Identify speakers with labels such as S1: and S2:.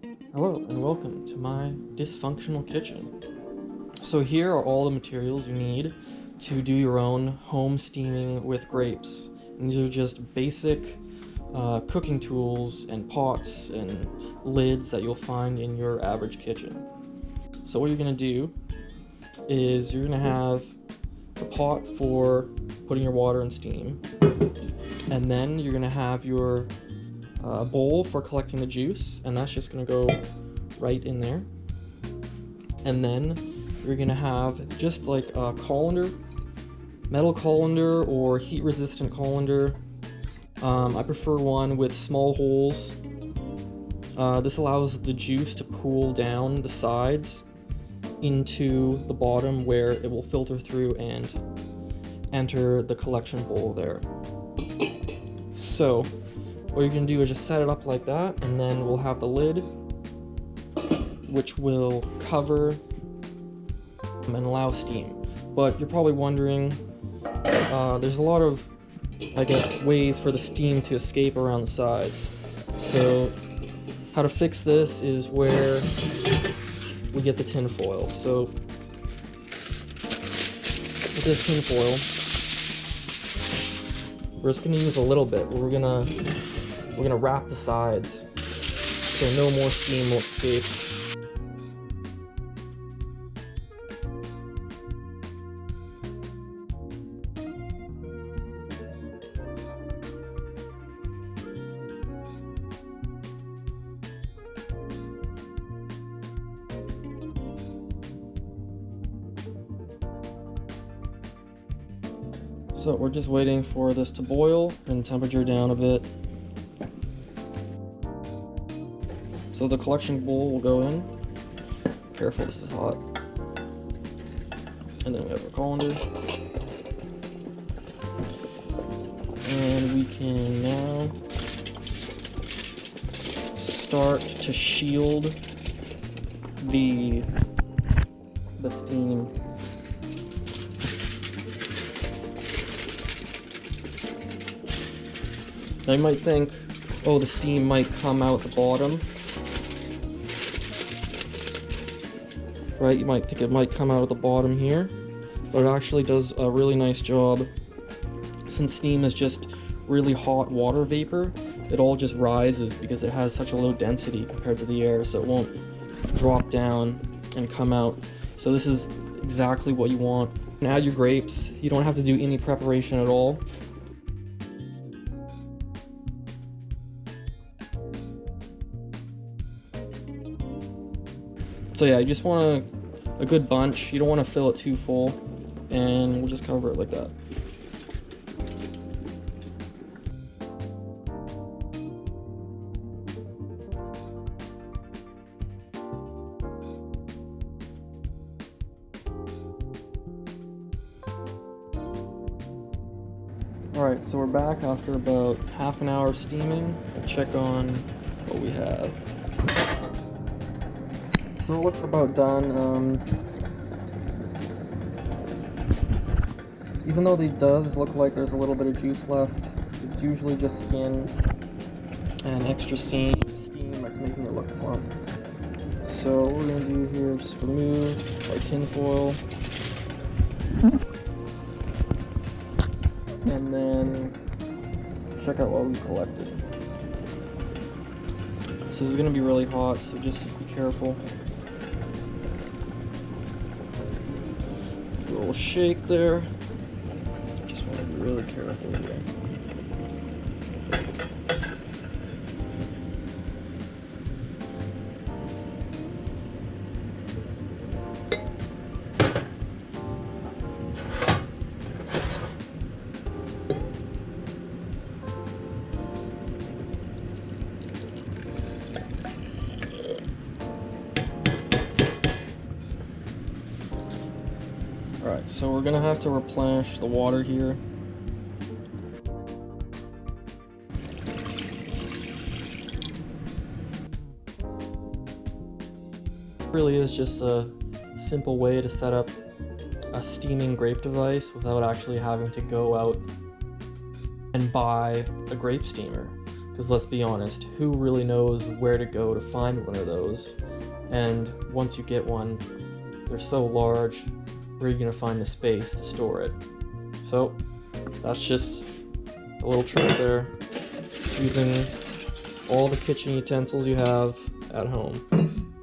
S1: Hello and welcome to my dysfunctional kitchen. So here are all the materials you need to do your own home steaming with grapes. And these are just basic cooking tools and pots and lids that you'll find in your average kitchen. So what you're going to do is you're going to have the pot for putting your water in steam, and then you're going to have your bowl for collecting the juice, and that's just going to go right in there. And then you're going to have just like a colander, metal colander or heat resistant colander. I prefer one with small holes. This allows the juice to pool down the sides into the bottom where it will filter through and enter the collection bowl there. So what you're going to do is just set it up like that, and then we'll have the lid, which will cover and allow steam. But you're probably wondering, there's a lot of, I guess, ways for the steam to escape around the sides. So how to fix this is where we get the tin foil. So with this tin foil, we're just going to use a little bit. We're gonna wrap the sides so no more steam will escape. So we're just waiting for this to boil and temperature down a bit. So the collection bowl will go in. Careful, this is hot. And then we have our colander. And we can now start to shield the steam. Now you might think, oh, the steam might come out the bottom. Right, you might think it might come out at the bottom here, but it actually does a really nice job. Since steam is just really hot water vapor, it all just rises because it has such a low density compared to the air, so it won't drop down and come out. So this is exactly what you want. You can add your grapes. You don't have to do any preparation at all. So yeah, you just want a good bunch. You don't want to fill it too full, and we'll just cover it like that. Alright, so we're back after about half an hour of steaming. We'll check on what we have. So it looks about done. Even though it does look like there's a little bit of juice left, it's usually just skin and extra steam that's making it look plump. So what we're going to do here is just remove our tin foil, and then check out what we collected. So this is going to be really hot, so just be careful. A little shake there. Just want to be really careful here. Alright, so we're gonna have to replenish the water here. It really is just a simple way to set up a steaming grape device without actually having to go out and buy a grape steamer. Because let's be honest, who really knows where to go to find one of those? And once you get one, they're so large, where are you going to find the space to store it? So that's just a little trick there, using all the kitchen utensils you have at home.